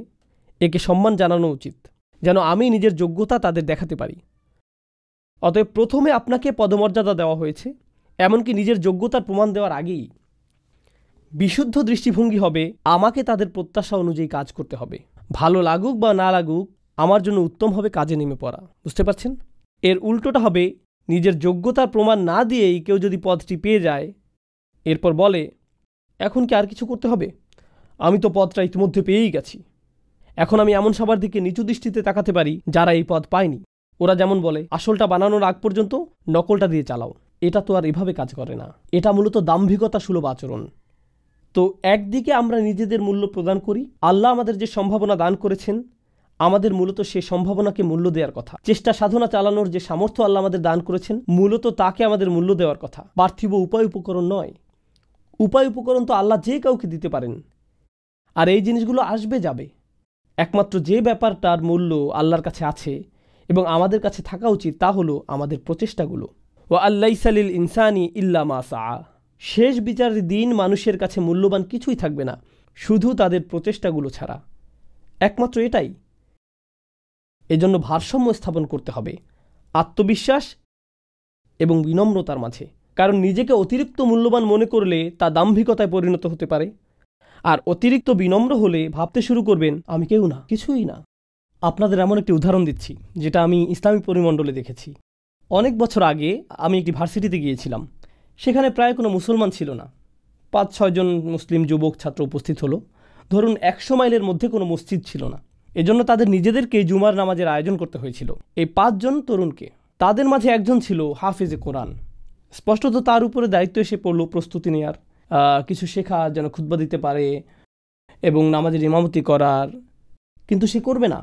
একে সম্মান জানানো উচিত, যেন আমি নিজের যোগ্যতা তাদের দেখাতে পারি। অতএব প্রথমে আপনাকে পদমর্যাদা দেওয়া হয়েছে, এমনকি নিজের যোগ্যতার প্রমাণ দেওয়ার আগেই বিশুদ্ধ দৃষ্টিভঙ্গি হবে, আমাকে তাদের প্রত্যাশা অনুযায়ী কাজ করতে হবে। ভালো লাগুক বা না লাগুক, আমার জন্য উত্তম হবে কাজে নেমে পড়া। বুঝতে পারছেন? এর উল্টোটা হবে, নিজের যোগ্যতার প্রমাণ না দিয়েই কেউ যদি পদটি পেয়ে যায়, এরপর বলে, এখন কি আর কিছু করতে হবে? আমি তো পদটা ইতিমধ্যে পেয়েই গেছি। এখন আমি এমন সবার দিকে নিচু দৃষ্টিতে তাকাতে পারি যারা এই পদ পায়নি। ওরা যেমন বলে, আসলটা বানানোর আগ পর্যন্ত নকলটা দিয়ে চালাও। এটা তো আর এভাবে কাজ করে না। এটা মূলত দাম্ভিকতা সুলভ আচরণ। তো একদিকে আমরা নিজেদের মূল্য প্রদান করি, আল্লাহ আমাদের যে সম্ভাবনা দান করেছেন, আমাদের মূলত সেই সম্ভাবনাকে মূল্য দেওয়ার কথা। চেষ্টা সাধনা চালানোর যে সামর্থ্য আল্লাহ আমাদের দান করেছেন, মূলত তাকে আমাদের মূল্য দেওয়ার কথা, পার্থিব উপায় উপকরণ নয়। উপায় উপকরণ তো আল্লাহ যে কাউকে দিতে পারেন, আর এই জিনিসগুলো আসবে যাবে। একমাত্র যে ব্যাপারটার মূল্য আল্লাহর কাছে আছে এবং আমাদের কাছে থাকা উচিত, তা হলো আমাদের প্রচেষ্টাগুলো। ওয়া আল্লাইসা লিল ইনসানি ইল্লা মা সাআ। শেষ বিচারের দিন মানুষের কাছে মূল্যবান কিছুই থাকবে না, শুধু তাদের প্রচেষ্টাগুলো ছাড়া। একমাত্র এটাই। এজন্য ভারসাম্য স্থাপন করতে হবে আত্মবিশ্বাস এবং বিনম্রতার মাঝে। কারণ নিজেকে অতিরিক্ত মূল্যবান মনে করলে তা দাম্ভিকতায় পরিণত হতে পারে, আর অতিরিক্ত বিনম্র হলে ভাবতে শুরু করবেন, আমি কেউ না, কিছুই না। আপনাদের এমন একটি উদাহরণ দিচ্ছি, যেটা আমি ইসলামী পরিমণ্ডলে দেখেছি। অনেক বছর আগে আমি একটি ভার্সিটিতে গিয়েছিলাম। সেখানে প্রায় কোনো মুসলমান ছিল না। 5-6 জন মুসলিম যুবক ছাত্র উপস্থিত হলো। ধরুন 100 মাইলের মধ্যে কোনো মসজিদ ছিল না। এজন্য তাদের নিজেদেরকে জুমার নামাজের আয়োজন করতে হয়েছিল। এই 5 জন তরুণকে, তাদের মাঝে একজন ছিল হাফেজে কোরআন। স্পষ্টত তার উপরে দায়িত্ব এসে পড়ল প্রস্তুতি নেওয়ার, কিছু শেখার, যেন খুতবা দিতে পারে এবং নামাজের ইমামতি করার। কিন্তু সে করবে না,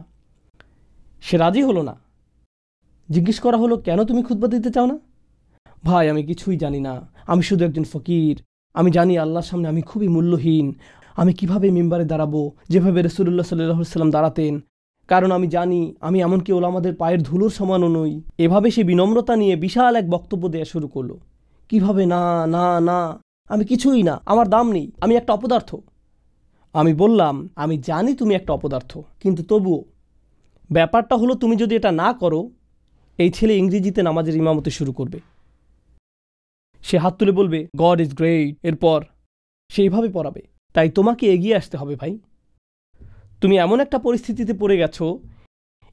সে রাজি হলো না। জিজ্ঞেস করা হলো, কেন তুমি খুতবা দিতে চাও না? ভাই, আমি কিছুই জানি না, আমি শুধু একজন ফকির। আমি জানি আল্লাহর সামনে আমি খুবই মূল্যহীন। আমি কিভাবে মিম্বারে দাঁড়াবো যেভাবে রাসূলুল্লাহ সাল্লাল্লাহু আলাইহি ওয়াসাল্লাম দাঁড়াতেন, কারণ আমি জানি আমি এমনকি ওলামাদের পায়ের ধুলোর সমানও নই। এভাবে সে বিনম্রতা নিয়ে বিশাল এক বক্তব্য দেওয়া শুরু করলো। কিভাবে না না না, আমি কিছুই না, আমার দাম নেই, আমি একটা অপদার্থ। আমি বললাম, আমি জানি তুমি একটা অপদার্থ, কিন্তু তবুও ব্যাপারটা হলো তুমি যদি এটা না করো, এই ছেলে ইংরেজিতে নামাজের ইমামতি শুরু করবে। সে হাত তুলে বলবে গড ইজ গ্রেট, এরপর সেইভাবে পড়াবে। তাই তোমাকে এগিয়ে আসতে হবে ভাই। তুমি এমন একটা পরিস্থিতিতে পড়ে গেছো,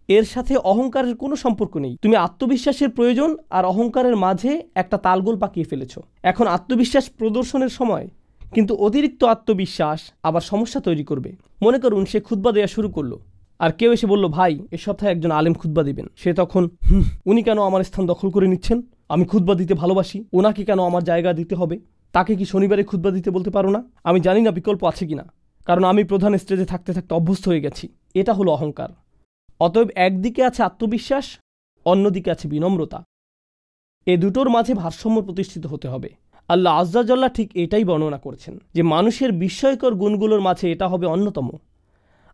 এর সাথে অহংকারের কোনো সম্পর্ক নেই। তুমি আত্মবিশ্বাসের প্রয়োজন আর অহংকারের মাঝে একটা তালগোল পাকিয়ে ফেলেছ। এখন আত্মবিশ্বাস প্রদর্শনের সময়, কিন্তু অতিরিক্ত আত্মবিশ্বাস আবার সমস্যা তৈরি করবে। মনে করুন সে খুতবা দেওয়া শুরু করলো, আর কেউ এসে বলল ভাই এ সপ্তাহে একজন আলেম খুতবা দিবেন। সে তখন উনি কেন আমার স্থান দখল করে নিচ্ছেন? আমি খুতবা দিতে ভালোবাসি, ওনাকে কেন আমার জায়গা দিতে হবে? তাকে কি শনিবারে খুতবা দিতে বলতে পারো না? আমি জানি না বিকল্প আছে কিনা, কারণ আমি প্রধান স্টেজে থাকতে থাকতে অভ্যস্ত হয়ে গেছি। এটা হলো অহংকার। অতএব একদিকে আছে আত্মবিশ্বাস, অন্যদিকে আছে বিনম্রতা। এ দুটোর মাঝে ভারসাম্য প্রতিষ্ঠিত হতে হবে। আল্লাহ আজ্জা জাল্লাহ ঠিক এটাই বর্ণনা করেছেন যে মানুষের বিস্ময়কর গুণগুলোর মাঝে এটা হবে অন্যতম।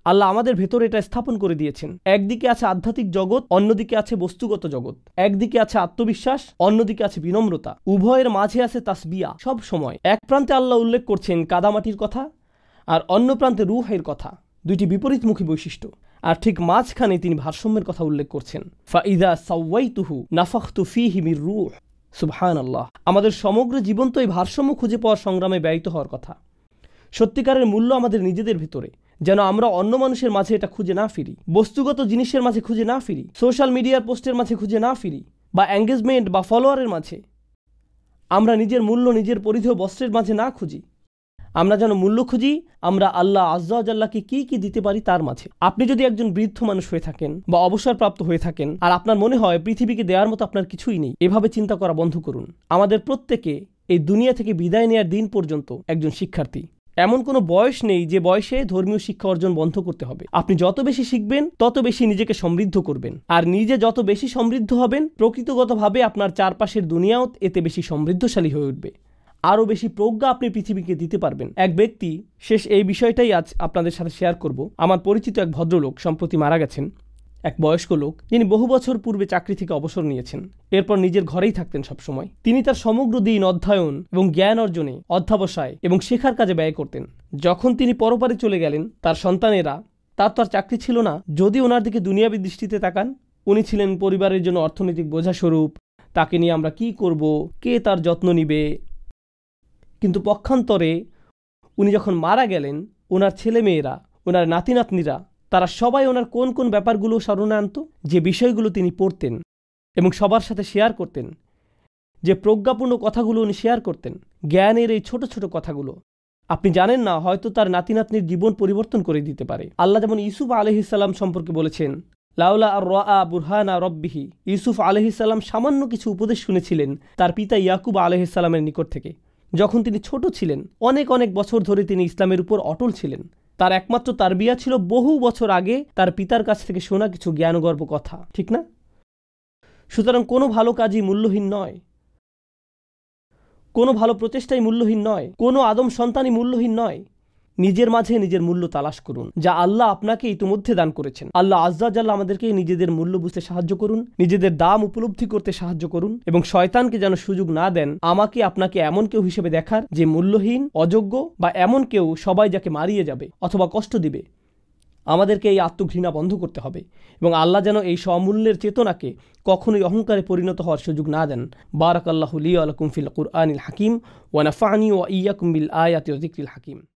আল্লাহ আমাদের ভেতর এটা স্থাপন করে দিয়েছেন। একদিকে আছে আধ্যাত্মিক জগৎ, অন্যদিকে আছে বস্তুগত জগৎ। একদিকে আছে আত্মবিশ্বাস, অন্যদিকে আছে বিনম্রতা। উভয়ের মাঝে আছে তাসবিয়া। সব সময় এক প্রান্তে আল্লাহ উল্লেখ করছেন কাদামাটির কথা, আর অন্য প্রান্তে রূহের কথা। দুইটি বিপরীতমুখী বৈশিষ্ট্য। আর ঠিক মাঝখানে তিনি ভারসাম্যের কথা উল্লেখ করছেন। ফাইদা সাওয়াইতুহু নাফাখতু ফীহি মির রূহ। সুবহানাল্লাহ। আমাদের সমগ্র জীবন তো এই ভারসাম্য খুঁজে পাওয়ার সংগ্রামে ব্যয়িত হওয়ার কথা। সত্যিকারের মূল্য আমাদের নিজেদের ভিতরে, যেন আমরা অন্য মানুষের মাঝে এটা খুঁজে না ফিরি, বস্তুগত জিনিসের মাঝে খুঁজে না ফিরি, সোশ্যাল মিডিয়ার পোস্টের মাঝে খুঁজে না ফিরি, বা এঙ্গেজমেন্ট বা ফলোয়ারের মাঝে। আমরা নিজের মূল্য নিজের পরিধেয় বস্ত্রের মাঝে না খুঁজি। আমরা যেন মূল্য খুঁজি আমরা আল্লাহ আজ্জা জাল্লাহকে কি কি দিতে পারি তার মাঝে। আপনি যদি একজন বৃদ্ধ মানুষ হয়ে থাকেন বা অবসরপ্রাপ্ত হয়ে থাকেন, আর আপনার মনে হয় পৃথিবীকে দেওয়ার মতো আপনার কিছুই নেই, এভাবে চিন্তা করা বন্ধ করুন। আমাদের প্রত্যেকে এই দুনিয়া থেকে বিদায় নেয়ার দিন পর্যন্ত একজন শিক্ষার্থী। এমন কোনো বয়স নেই যে বয়সে ধর্মীয় শিক্ষা অর্জন বন্ধ করতে হবে। আপনি যত বেশি শিখবেন তত বেশি নিজেকে সমৃদ্ধ করবেন, আর নিজে যত বেশি সমৃদ্ধ হবেন প্রকৃতগতভাবে আপনার চারপাশের দুনিয়াও এতে বেশি সমৃদ্ধশালী হয়ে উঠবে। আরও বেশি প্রজ্ঞা আপনি পৃথিবীকে দিতে পারবেন। এক ব্যক্তি, শেষ এই বিষয়টাই আজ আপনাদের সাথে শেয়ার করব। আমার পরিচিত এক ভদ্রলোক সম্প্রতি মারা গেছেন, এক বয়স্ক লোক, যিনি বহু বছর পূর্বে চাকরি থেকে অবসর নিয়েছেন। এরপর নিজের ঘরেই থাকতেন সবসময়। তিনি তার সমগ্র দিন অধ্যয়ন এবং জ্ঞান অর্জনে, অধ্যাবসায় এবং শেখার কাজে ব্যয় করতেন। যখন তিনি পরপারে চলে গেলেন, তার সন্তানেরা, তার তো আর চাকরি ছিল না। যদি ওনার দিকে দুনিয়াবী দৃষ্টিতে তাকান, উনি ছিলেন পরিবারের জন্য অর্থনৈতিক বোঝাস্বরূপ। তাকে নিয়ে আমরা কি করব, কে তার যত্ন নিবে। কিন্তু পক্ষান্তরে উনি যখন মারা গেলেন, ওনার ছেলেমেয়েরা, ওনার নাতি নাতনিরা, তারা সবাই ওনার কোন কোন ব্যাপারগুলো স্মরণে আনত, যে বিষয়গুলো তিনি পড়তেন এবং সবার সাথে শেয়ার করতেন, যে প্রজ্ঞাপূর্ণ কথাগুলো উনি শেয়ার করতেন, জ্ঞানের এই ছোট ছোট কথাগুলো। আপনি জানেন না, হয়তো তার নাতি নাতনির জীবন পরিবর্তন করে দিতে পারে। আল্লাহ যেমন ইউসুফ আলাইহিস সালাম সম্পর্কে বলেছেন, লাউলা আর রাআ বুরহানা রব্বিহি। ইউসুফ আলাইহিস সালাম সামান্য কিছু উপদেশ শুনেছিলেন তার পিতা ইয়াকুব আলাইহিস সালামের নিকট থেকে। যখন তিনি ছোট ছিলেন, অনেক অনেক বছর ধরে তিনি ইসলামের উপর অটল ছিলেন। তার একমাত্র তারবিয়া ছিল বহু বছর আগে তার পিতার কাছ থেকে শোনা কিছু জ্ঞানগর্ভ কথা, ঠিক না? সুতরাং কোনো ভালো কাজই মূল্যহীন নয়, কোনো ভালো প্রচেষ্টাই মূল্যহীন নয়, কোনো আদম সন্তানই মূল্যহীন নয়। নিজের মাঝে নিজের মূল্য তালাশ করুন, যা আল্লাহ আপনাকে ইতিমধ্যে দান করেছেন। আল্লাহ আজ্জা জাল্লাহ আমাদেরকে নিজেদের মূল্য বুঝতে সাহায্য করুন, নিজেদের দাম উপলব্ধি করতে সাহায্য করুন, এবং শয়তানকে যেন সুযোগ না দেন আমাকে আপনাকে এমন কেউ হিসেবে দেখার যে মূল্যহীন, অযোগ্য, বা এমন কেউ সবাই যাকে মারিয়ে যাবে অথবা কষ্ট দিবে। আমাদেরকে এই আত্মঘৃণা বন্ধ করতে হবে, এবং আল্লাহ যেন এই সমূল্যের চেতনাকে কখনোই অহংকারে পরিণত হওয়ার সুযোগ না দেন। বারাকাল্লাহু লি ওয়া লাকুম ফিল কুরআনিল হাকিম ওয়া নাফা'নি ওয়া ইয়্যাকুম বিল আয়াতি ওয়া যিকরিল হাকিম।